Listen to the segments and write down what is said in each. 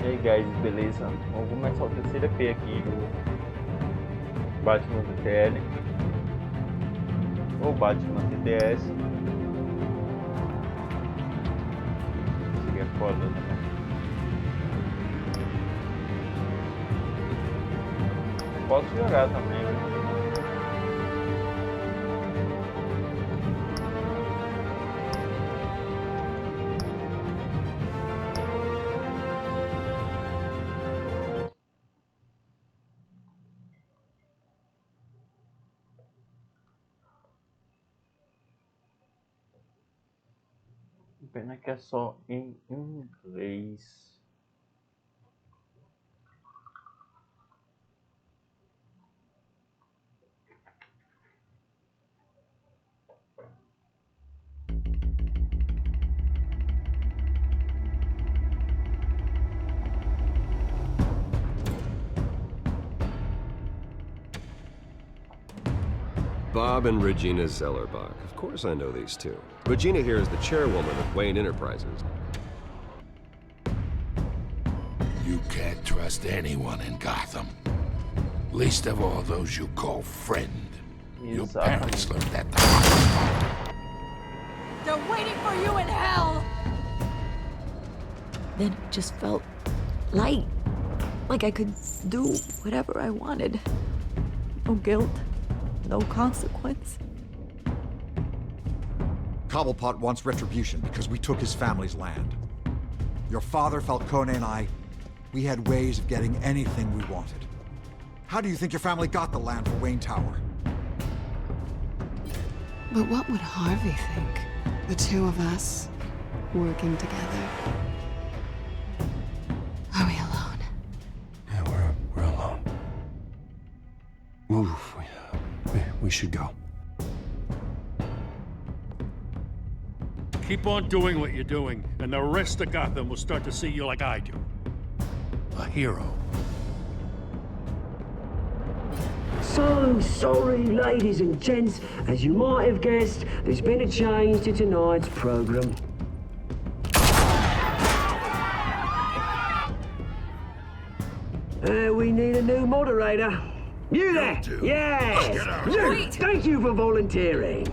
E aí guys, beleza? Vamos começar o terceiro EP aqui do Batman TTL ou Batman TTS. Isso aqui é foda, né? Posso jogar também, né? Pena que é só em inglês. Bob and Regina Zellerbach. Of course I know these two. Regina here is the chairwoman of Wayne Enterprises. You can't trust anyone in Gotham. Least of all those you call friend. Your parents learned that the hard way. They're waiting for you in hell! Then it just felt light. Like I could do whatever I wanted. No guilt. No consequence. Cobblepot wants retribution because we took his family's land. Your father, Falcone, and I, we had ways of getting anything we wanted. How do you think your family got the land for Wayne Tower? But what would Harvey think? The two of us, working together. Are we alone? Yeah, we're alone. Move. We should go. Keep on doing what you're doing, and the rest of Gotham will start to see you like I do. A hero. So sorry, ladies and gents. As you might have guessed, there's been a change to tonight's program. We need a new moderator. You there? Yes! You! Thank you for volunteering.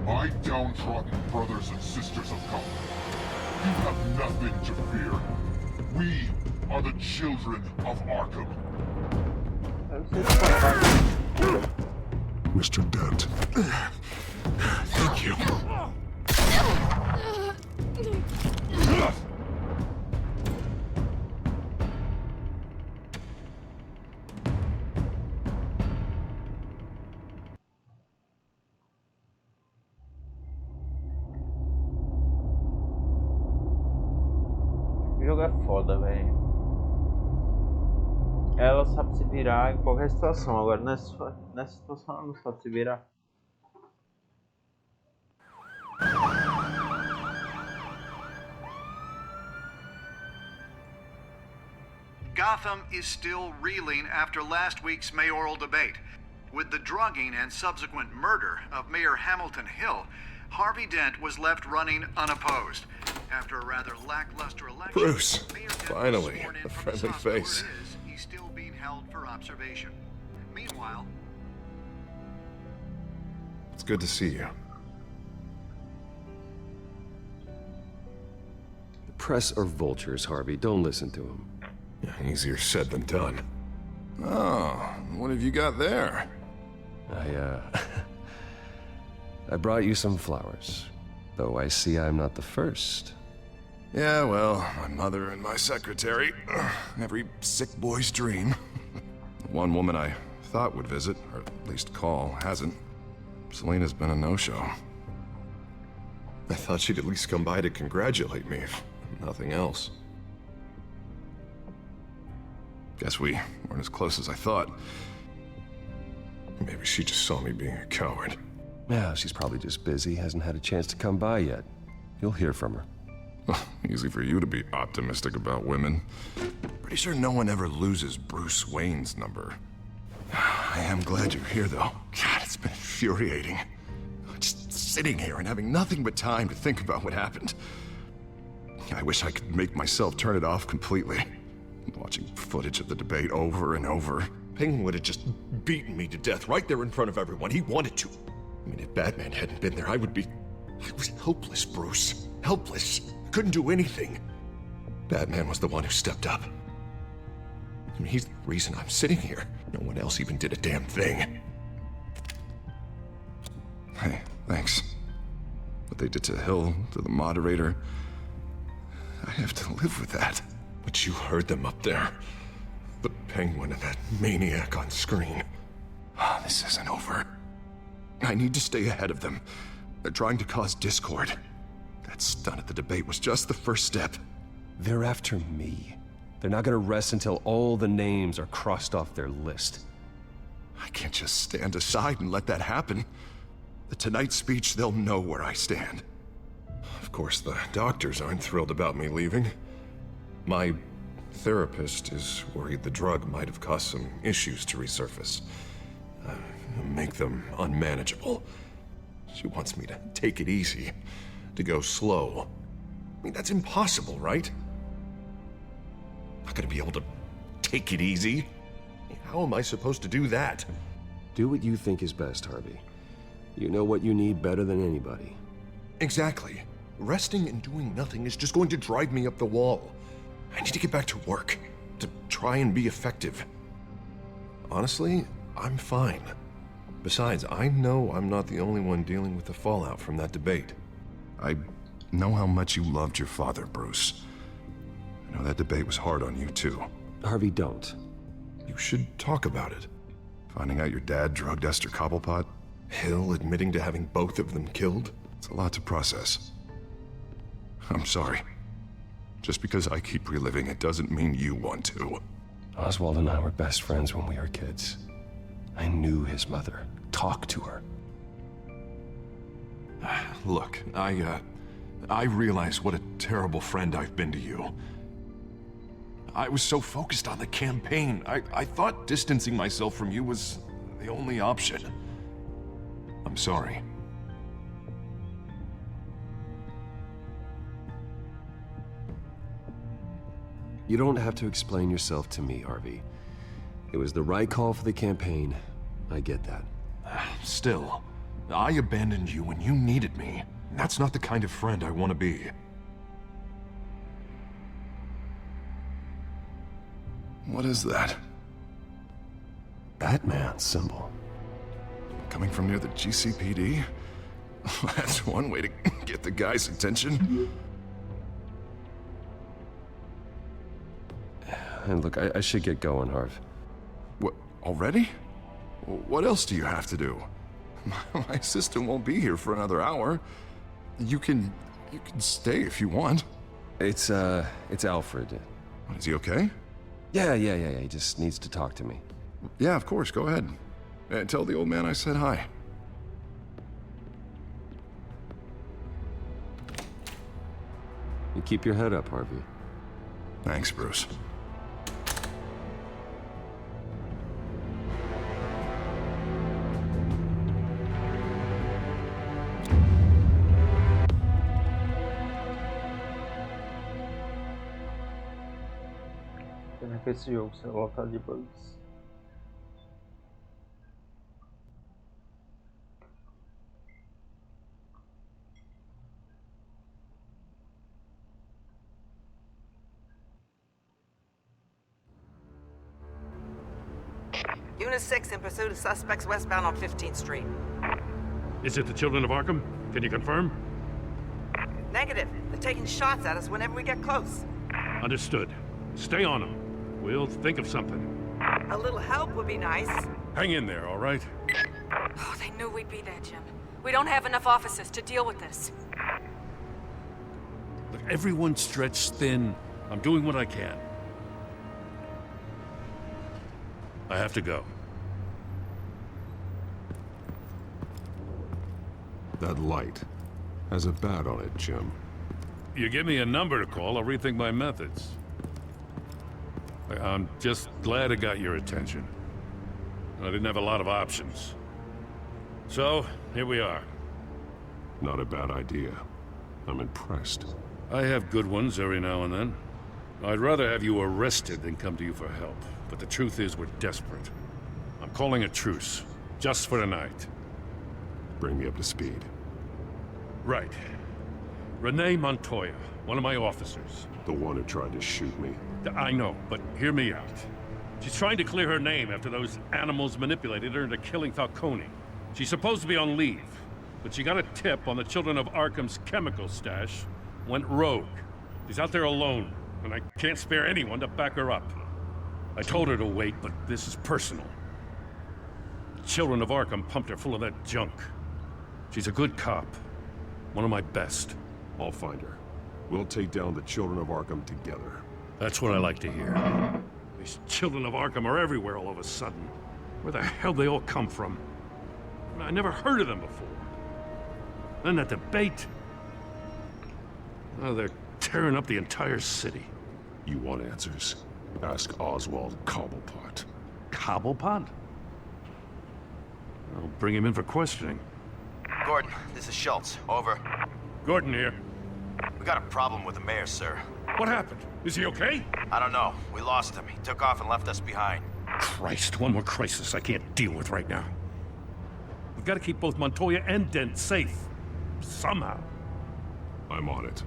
My downtrodden brothers and sisters of Gotham, you have nothing to fear. We are the children of Arkham. Mr. Dent. Thank you. O jogo é foda, velho. Ela sabe se virar em qualquer situação. Agora nessa situação ela não sabe se virar. Gotham is still reeling after last week's mayoral debate. With the drugging and subsequent murder of Mayor Hamilton Hill, Harvey Dent was left running unopposed. After a rather lackluster election, Bruce, finally, a friendly face. He's still being held for observation. Meanwhile, It's good to see you. The press are vultures, Harvey. Don't listen to them. Yeah, easier said than done. Oh, what have you got there? I brought you some flowers. Though I see I'm not the first. Yeah, well, my mother and my secretary. Every sick boy's dream. One woman I thought would visit, or at least call, hasn't. Selena's been a no-show. I thought she'd at least come by to congratulate me, if nothing else. Guess we weren't as close as I thought. Maybe she just saw me being a coward. Yeah, she's probably just busy, hasn't had a chance to come by yet. You'll hear from her. Easy for you to be optimistic about women. Pretty sure no one ever loses Bruce Wayne's number. I am glad you're here, though. God, it's been infuriating. Just sitting here and having nothing but time to think about what happened. I wish I could make myself turn it off completely. Watching footage of the debate over and over. Penguin would have just beaten me to death right there in front of everyone. He wanted to. I mean, if Batman hadn't been there, I was helpless, Bruce. Helpless. Couldn't do anything. Batman was the one who stepped up. I mean, he's the reason I'm sitting here. No one else even did a damn thing. Hey, thanks. What they did to Hill, to the moderator, I have to live with that. But you heard them up there. The Penguin and that maniac on screen. Oh, this isn't over. I need to stay ahead of them. They're trying to cause discord. That stunt at the debate was just the first step. They're after me. They're not gonna rest until all the names are crossed off their list. I can't just stand aside and let that happen. The Tonight speech, they'll know where I stand. Of course, the doctors aren't thrilled about me leaving. My therapist is worried the drug might have caused some issues to resurface. Make them unmanageable. She wants me to take it easy, to go slow. I mean, that's impossible, right? I'm not gonna be able to take it easy. How am I supposed to do that? Do what you think is best, Harvey. You know what you need better than anybody. Exactly. Resting and doing nothing is just going to drive me up the wall. I need to get back to work, to try and be effective. Honestly, I'm fine. Besides, I know I'm not the only one dealing with the fallout from that debate. I know how much you loved your father, Bruce. I know that debate was hard on you, too. Harvey, don't. You should talk about it. Finding out your dad drugged Esther Cobblepot? Hill admitting to having both of them killed? It's a lot to process. I'm sorry. Just because I keep reliving it doesn't mean you want to. Oswald and I were best friends when we were kids. I knew his mother. Talked to her. Look, I realize what a terrible friend I've been to you. I was so focused on the campaign. I thought distancing myself from you was the only option. I'm sorry. You don't have to explain yourself to me, Harvey. It was the right call for the campaign. I get that. Still, I abandoned you when you needed me. That's not the kind of friend I want to be. What is that? Batman symbol. Coming from near the GCPD? That's one way to get the guy's attention. And look, I should get going, Harv. What, already? What else do you have to do? My assistant won't be here for another hour. You can stay if you want. It's Alfred. Is he okay? Yeah, he just needs to talk to me. Yeah, of course, go ahead. Tell the old man I said hi. You keep your head up, Harvey. Thanks, Bruce. Pena que esse jogo será lotado de bugs. Unit 6 in pursuit of suspects westbound on 15th Street. Is it the Children of Arkham? Can you confirm? Negative. They're taking shots at us whenever we get close. Understood. Stay on them. We'll think of something. A little help would be nice. Hang in there, all right? Oh, they knew we'd be there, Jim. We don't have enough officers to deal with this. Look, everyone's stretched thin. I'm doing what I can. I have to go. That light has a bat on it, Jim. You give me a number to call, I'll rethink my methods. I'm just glad I got your attention. I didn't have a lot of options. So, here we are. Not a bad idea. I'm impressed. I have good ones every now and then. I'd rather have you arrested than come to you for help. But the truth is, we're desperate. I'm calling a truce, just for tonight. Bring me up to speed. Right. Renee Montoya, one of my officers. The one who tried to shoot me. I know, but hear me out. She's trying to clear her name after those animals manipulated her into killing Falcone. She's supposed to be on leave, but she got a tip on the Children of Arkham's chemical stash, went rogue. She's out there alone, and I can't spare anyone to back her up. I told her to wait, but this is personal. The Children of Arkham pumped her full of that junk. She's a good cop. One of my best. I'll find her. We'll take down the Children of Arkham together. That's what I like to hear. These Children of Arkham are everywhere all of a sudden. Where the hell they all come from? I never heard of them before. Then that debate. Oh, they're tearing up the entire city. You want answers? Ask Oswald Cobblepot. Cobblepot? I'll bring him in for questioning. Gordon, this is Schultz. Over. Gordon here. We got a problem with the mayor, sir. What happened? Is he okay? I don't know. We lost him. He took off and left us behind. Christ, one more crisis I can't deal with right now. We've got to keep both Montoya and Dent safe. Somehow. I'm on it.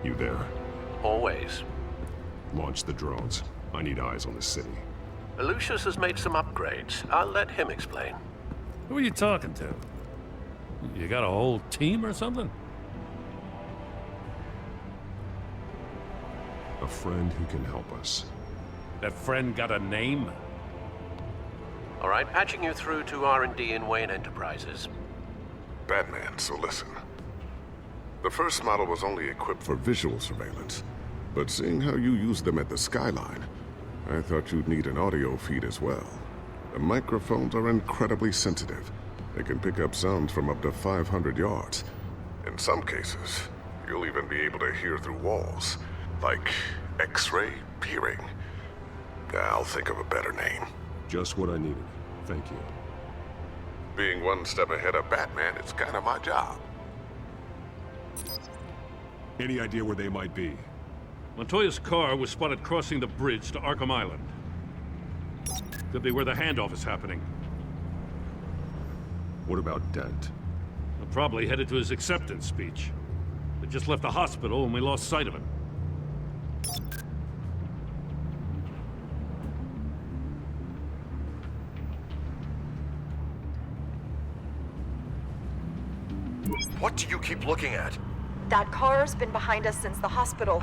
You there? Always. Launch the drones. I need eyes on the city. Lucius has made some upgrades. I'll let him explain. Who are you talking to? You got a whole team or something? A friend who can help us. That friend got a name? All right, patching you through to R&D in Wayne Enterprises. Batman, so listen. The first model was only equipped for visual surveillance, but seeing how you use them at the Skyline, I thought you'd need an audio feed as well. The microphones are incredibly sensitive. They can pick up sounds from up to 500 yards. In some cases, you'll even be able to hear through walls, like X-ray peering. I'll think of a better name. Just what I needed. Thank you. Being one step ahead of Batman, it's kind of my job. Any idea where they might be? Montoya's car was spotted crossing the bridge to Arkham Island. Could be where the handoff is happening. What about Dent? He'll probably headed to his acceptance speech. They just left the hospital and we lost sight of him. What do you keep looking at? That car's been behind us since the hospital.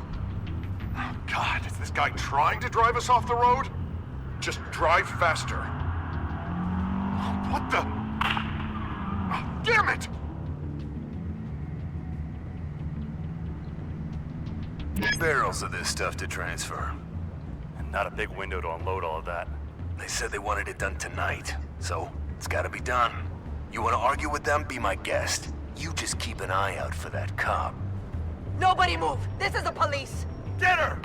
Oh, God, is this guy trying to drive us off the road? Just drive faster. What the? Oh, damn it! Barrels of this stuff to transfer. And not a big window to unload all of that. They said they wanted it done tonight, so it's gotta be done. You wanna argue with them? Be my guest. You just keep an eye out for that cop. Nobody move! This is the police! Get her!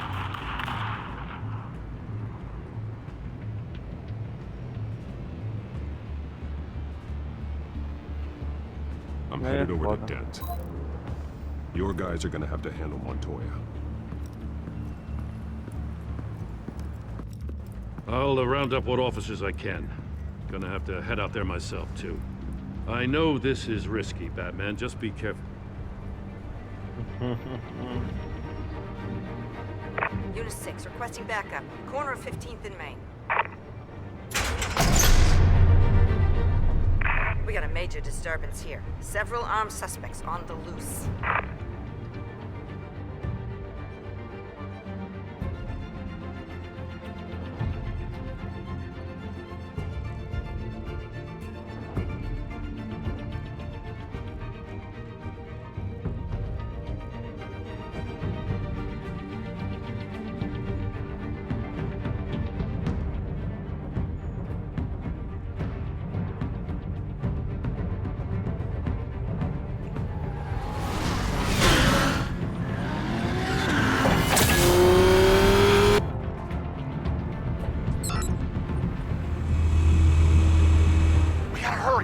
I'm headed over to Dent. Your guys are gonna have to handle Montoya. I'll round up what officers I can. Gonna have to head out there myself, too. I know this is risky, Batman. Just be careful. Unit 6, requesting backup. Corner of 15th and Main. We got a major disturbance here. Several armed suspects on the loose.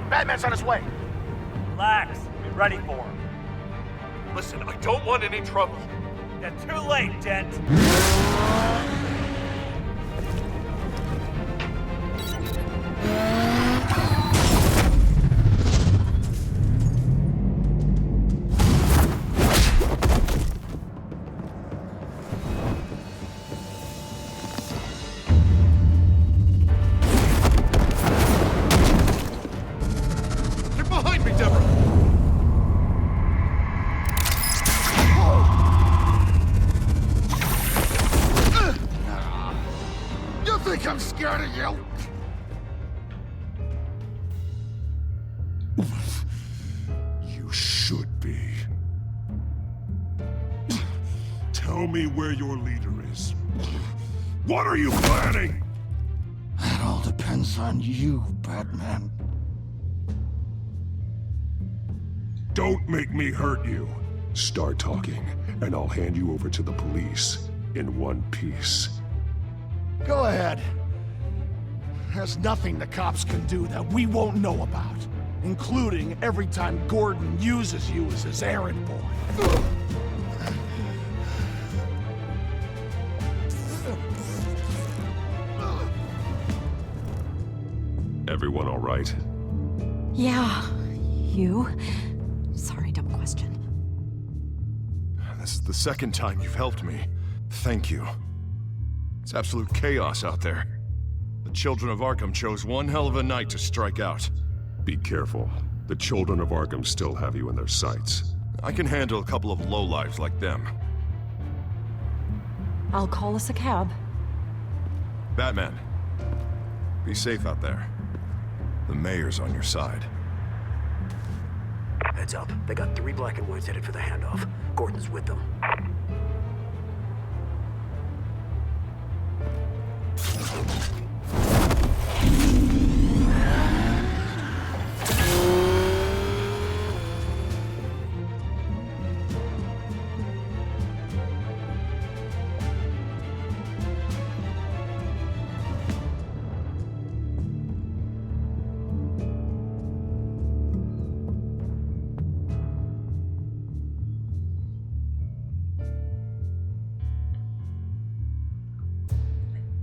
Batman's on his way. Relax. Be ready for him. Listen, I don't want any trouble. You're too late, Dent. Get behind me, Deborah! You think I'm scared of you? You should be. Tell me where your leader is. What are you planning? That all depends on you, Batman. Don't make me hurt you. Start talking, and I'll hand you over to the police in one piece. Go ahead. There's nothing the cops can do that we won't know about, including every time Gordon uses you as his errand boy. Everyone all right? Yeah, you? Sorry, dumb question. This is the second time you've helped me. Thank you. It's absolute chaos out there. The children of Arkham chose one hell of a night to strike out. Be careful. The children of Arkham still have you in their sights. I can handle a couple of lowlives like them. I'll call us a cab. Batman, be safe out there. The mayor's on your side. Heads up. They got 3 black and whites headed for the handoff. Gordon's with them.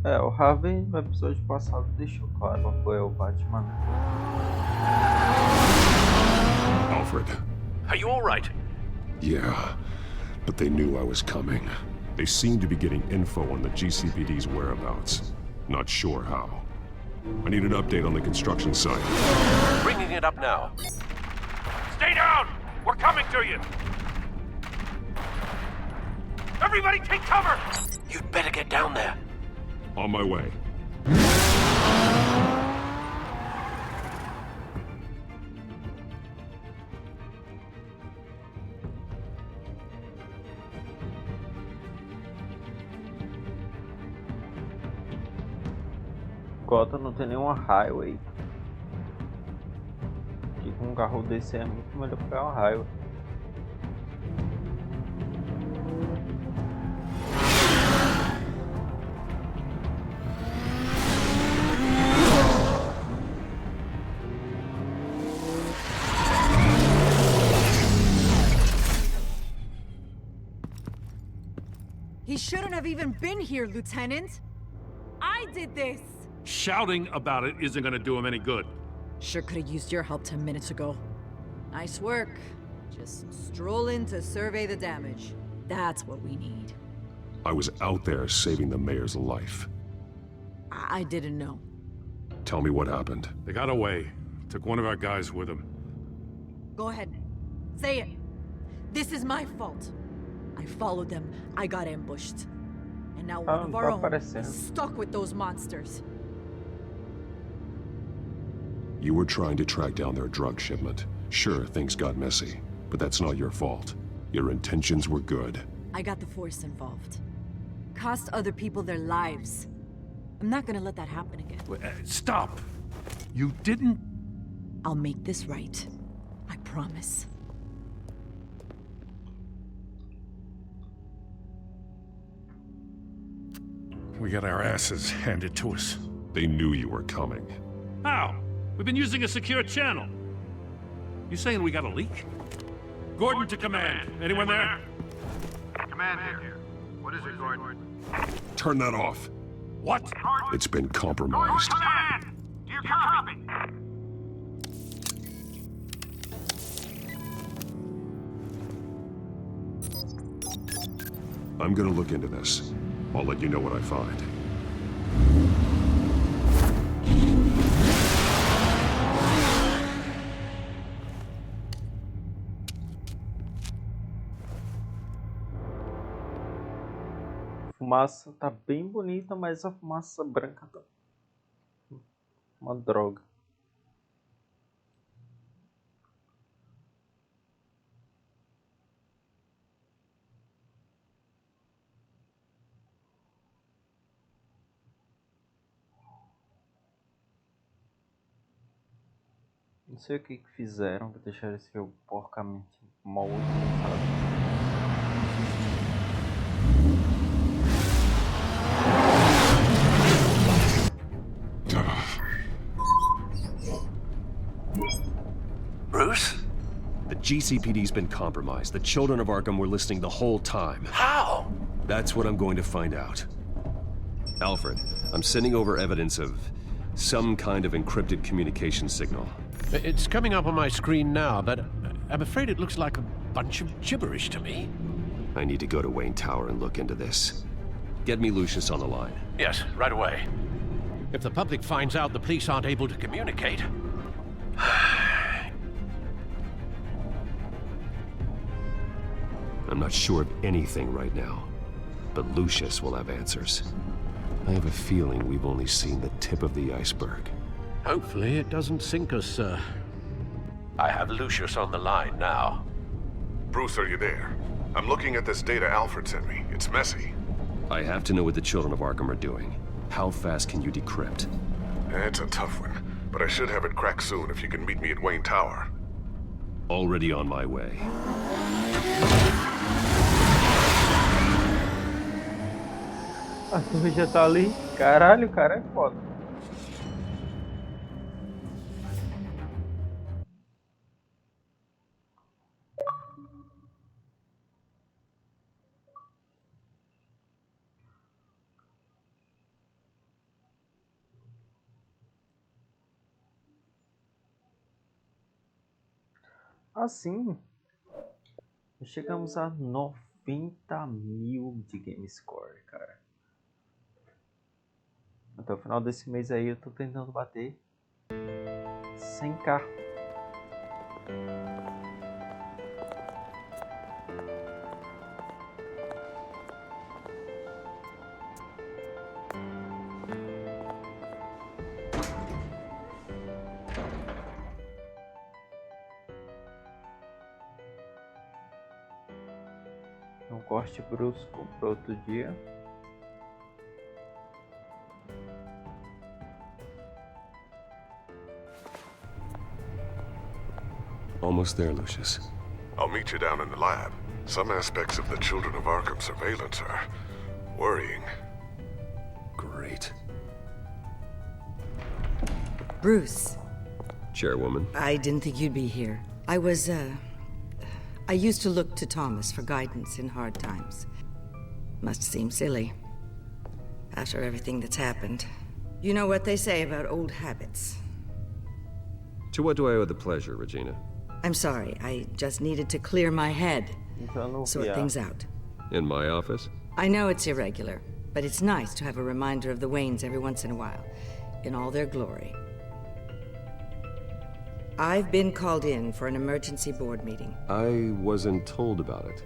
O Harvey no episódio passado deixou claro apoio ao Batman. Alfred. Are you all right? Yeah, but they knew I was coming. They seem to be getting info on the GCPD's whereabouts. Not sure how. I need an update on the construction site. Bringing it up now. Stay down! We're coming to you! Everybody take cover! You'd better get down there. On my way. Gotham não tem nenhuma highway. Que com um carro desse é muito melhor pegar uma highway. He shouldn't have even been here, Lieutenant. I did this. Shouting about it isn't gonna do him any good. Sure could have used your help 10 minutes ago. Nice work. Just stroll in to survey the damage. That's what we need. I was out there saving the mayor's life. I didn't know. Tell me what happened. They got away. Took one of our guys with them. Go ahead. Say it. This is my fault. I followed them. I got ambushed. And now one of our own is stuck with those monsters. You were trying to track down their drug shipment. Sure, things got messy, but that's not your fault. Your intentions were good. I got the Force involved. Cost other people their lives. I'm not gonna let that happen again. Stop! You didn't... I'll make this right. I promise. We got our asses handed to us. They knew you were coming. How? We've been using a secure channel. You saying we got a leak? Gordon to command. Anyone there? Command here. What is it, Gordon? Turn that off. What? It's been compromised. Command! Do you copy? I'm gonna look into this. I'll let you know what I find. A fumaça tá bem bonita, mas a fumaça branca tá uma droga. Não sei o que fizeram pra deixar esse jogo porcamente mal otimizado. Bruce? The GCPD's been compromised. The children of Arkham were listening the whole time. How? That's what I'm going to find out. Alfred, I'm sending over evidence of some kind of encrypted communication signal. It's coming up on my screen now, but I'm afraid it looks like a bunch of gibberish to me. I need to go to Wayne Tower and look into this. Get me Lucius on the line. Yes, right away. If the public finds out the police aren't able to communicate... I'm not sure of anything right now, but Lucius will have answers. I have a feeling we've only seen the tip of the iceberg. Hopefully it doesn't sink us, sir. I have Lucius on the line now. Bruce, are you there? I'm looking at this data Alfred sent me. It's messy. I have to know what the children of Arkham are doing. How fast can you decrypt? It's a tough one, but I should have it cracked soon if you can meet me at Wayne Tower. Already on my way. A torre já tá ali. Caralho, o cara é foda. Assim, chegamos a 90.000 de game score, cara. Até o final desse mês aí eu tô tentando bater 100k. Um corte brusco para outro dia. Almost there, Lucius. I'll meet you down in the lab. Some aspects of the Children of Arkham surveillance are worrying. Great. Bruce. Chairwoman. I didn't think you'd be here. I used to look to Thomas for guidance in hard times. Must seem silly. After everything that's happened. You know what they say about old habits. To what do I owe the pleasure, Regina? I'm sorry, I just needed to clear my head. Sort things out. In my office? I know it's irregular, but it's nice to have a reminder of the Waynes every once in a while, in all their glory. I've been called in for an emergency board meeting. I wasn't told about it.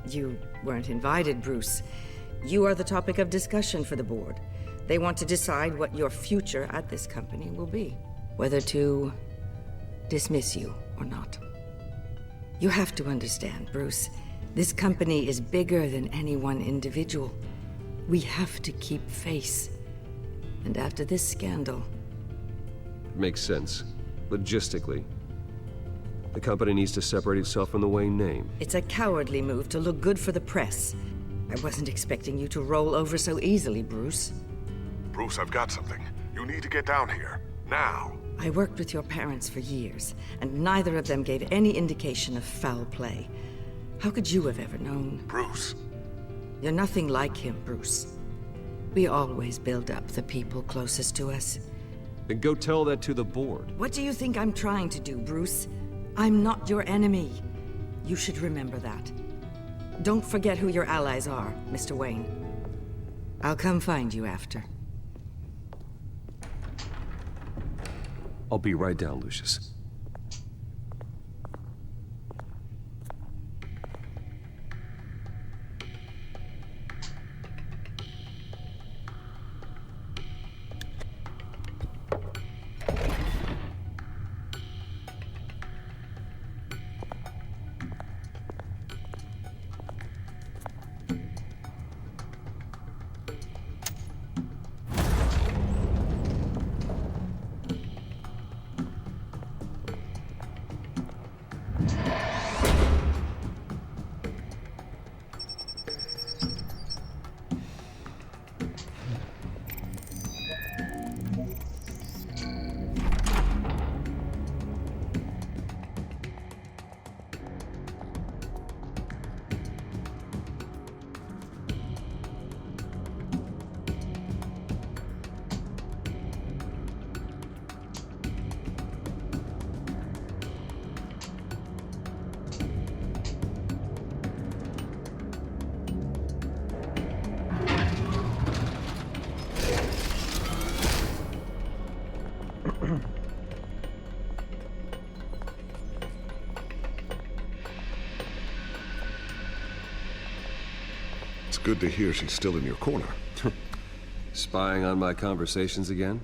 You weren't invited, Bruce. You are the topic of discussion for the board. They want to decide what your future at this company will be. Whether to dismiss you or not. You have to understand, Bruce. This company is bigger than any one individual. We have to keep face. And after this scandal... It makes sense. Logistically. The company needs to separate itself from the Wayne name. It's a cowardly move to look good for the press. I wasn't expecting you to roll over so easily, Bruce. Bruce, I've got something. You need to get down here. Now. I worked with your parents for years, and neither of them gave any indication of foul play. How could you have ever known? Bruce. You're nothing like him, Bruce. We always build up the people closest to us. Then go tell that to the board. What do you think I'm trying to do, Bruce? I'm not your enemy. You should remember that. Don't forget who your allies are, Mr. Wayne. I'll come find you after. I'll be right down, Lucius. It's good to hear she's still in your corner. Spying on my conversations again?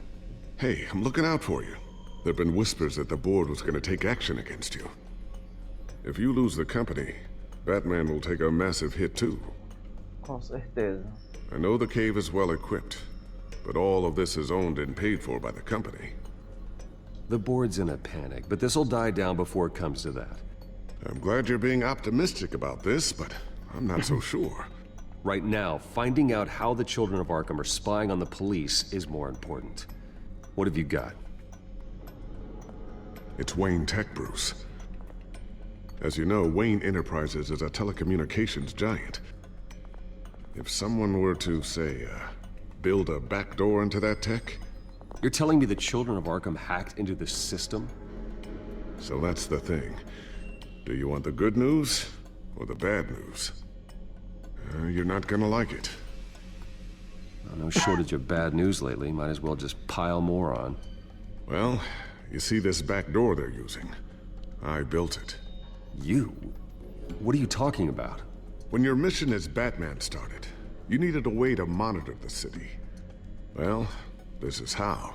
Hey, I'm looking out for you. There've been whispers that the board was gonna take action against you. If you lose the company, Batman will take a massive hit too. Com certeza. I know the cave is well equipped, but all of this is owned and paid for by the company. The board's in a panic, but this'll die down before it comes to that. I'm glad you're being optimistic about this, but I'm not so sure. Right now, finding out how the children of Arkham are spying on the police is more important. What have you got? It's Wayne Tech, Bruce. As you know, Wayne Enterprises is a telecommunications giant. If someone were to, say, build a backdoor into that tech... You're telling me the children of Arkham hacked into the system? So that's the thing. Do you want the good news or the bad news? You're not gonna like it. Well, no shortage of bad news lately. Might as well just pile more on. Well, you see this back door they're using? I built it. You? What are you talking about? When your mission as Batman started, you needed a way to monitor the city. Well, this is how.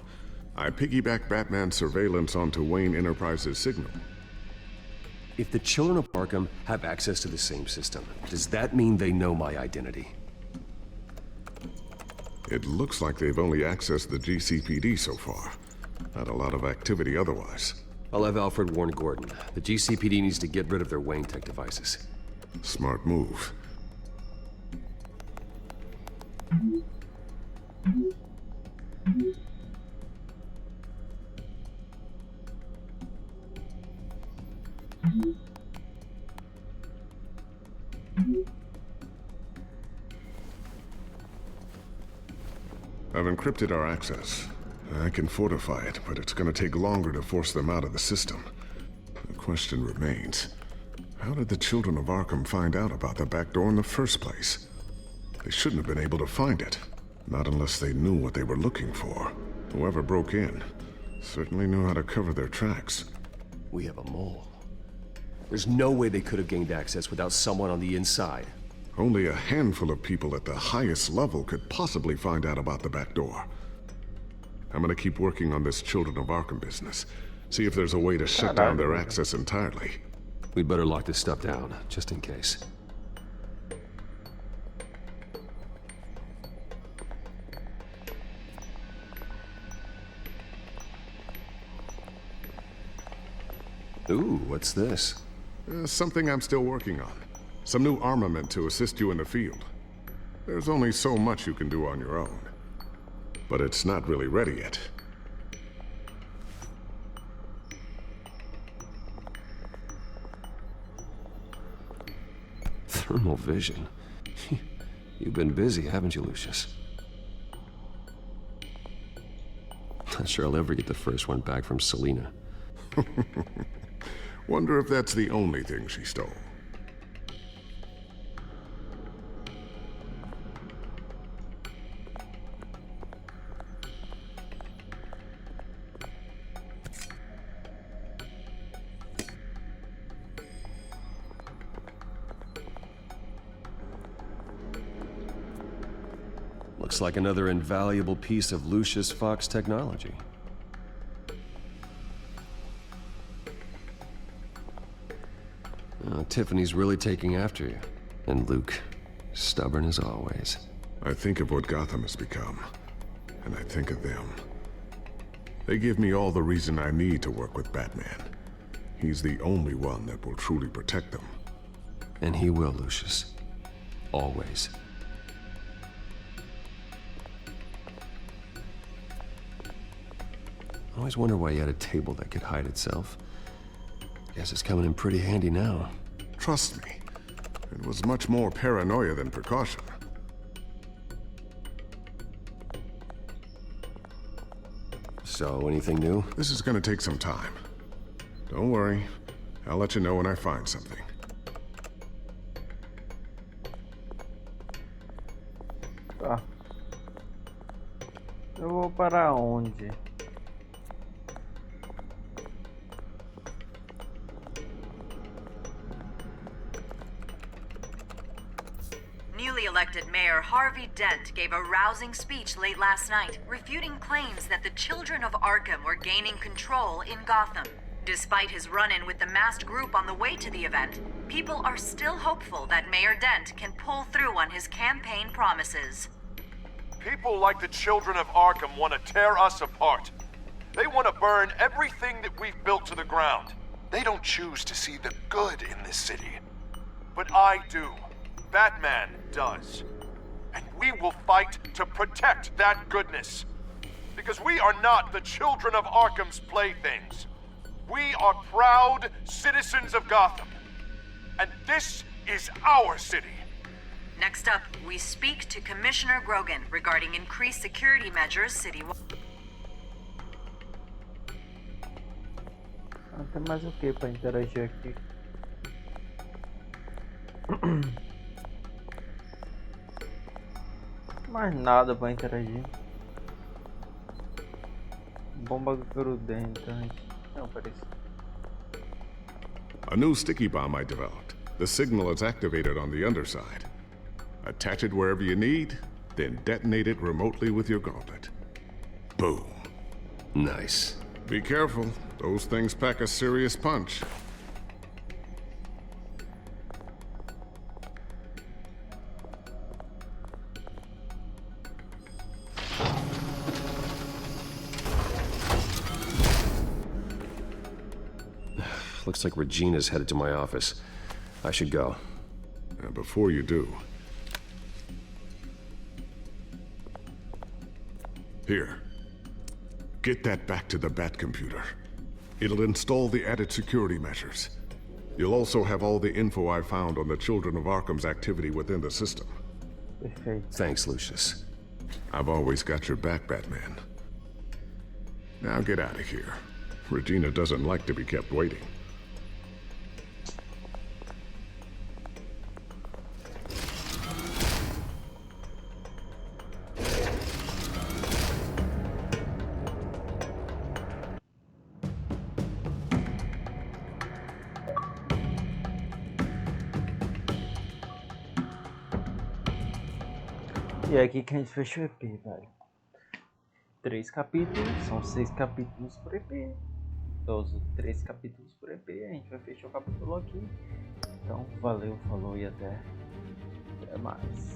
I piggybacked Batman's surveillance onto Wayne Enterprises' signal. If the children of Arkham have access to the same system, does that mean they know my identity? It looks like they've only accessed the GCPD so far. Not a lot of activity otherwise. I'll have Alfred warn Gordon. The GCPD needs to get rid of their Wayne Tech devices. Smart move. I've encrypted our access. I can fortify it, but it's gonna take longer to force them out of the system. The question remains, how did the children of Arkham find out about the back door in the first place? They shouldn't have been able to find it. Not unless they knew what they were looking for. Whoever broke in certainly knew how to cover their tracks. We have a mole. There's no way they could have gained access without someone on the inside. Only a handful of people at the highest level could possibly find out about the back door. I'm gonna keep working on this Children of Arkham business. See if there's a way to shut down their access entirely. We'd better lock this stuff down, just in case. Ooh, what's this? Something I'm still working on. Some new armament to assist you in the field. There's only so much you can do on your own. But it's not really ready yet. Thermal vision. You've been busy, haven't you, Lucius? Not sure I'll ever get the first one back from Selina. Wonder if that's the only thing she stole. Looks like another invaluable piece of Lucius Fox technology. Tiffany's really taking after you. And Luke, stubborn as always. I think of what Gotham has become, and I think of them. They give me all the reason I need to work with Batman. He's the only one that will truly protect them. And he will, Lucius. Always. I always wonder why you had a table that could hide itself. Guess it's coming in pretty handy now. Trust me, it was much more paranoia than precaution. So, anything new? This is gonna take some time. Don't worry, I'll let you know when I find something. Tá. Eu vou para onde? Newly elected Mayor Harvey Dent gave a rousing speech late last night, refuting claims that the children of Arkham were gaining control in Gotham. Despite his run-in with the masked group on the way to the event, people are still hopeful that Mayor Dent can pull through on his campaign promises. People like the children of Arkham want to tear us apart. They want to burn everything that we've built to the ground. They don't choose to see the good in this city. But I do. Batman does. And we will fight to protect that goodness. Because we are not the children of Arkham's playthings. We are proud citizens of Gotham. And this is our city. Next up, we speak to Commissioner Grogan regarding increased security measures citywide. Tem mais o que para interagir aqui? Mais nada para interagir. Bomba grudenta. Não, parece. A new sticky bomb I developed. The signal is activated on the underside. Attach it wherever you need, then detonate it remotely with your gauntlet. Boom. Nice. Be careful. Those things pack a serious punch. Looks like Regina's headed to my office. I should go. Before you do... Here. Get that back to the Bat computer. It'll install the added security measures. You'll also have all the info I found on the Children of Arkham's activity within the system. Thanks, Lucius. I've always got your back, Batman. Now get out of here. Regina doesn't like to be kept waiting. E é aqui que a gente fecha o EP, velho. 3 capítulos, são 6 capítulos por EP. 3 capítulos por EP, a gente vai fechar o capítulo aqui. Então, valeu, falou e até mais.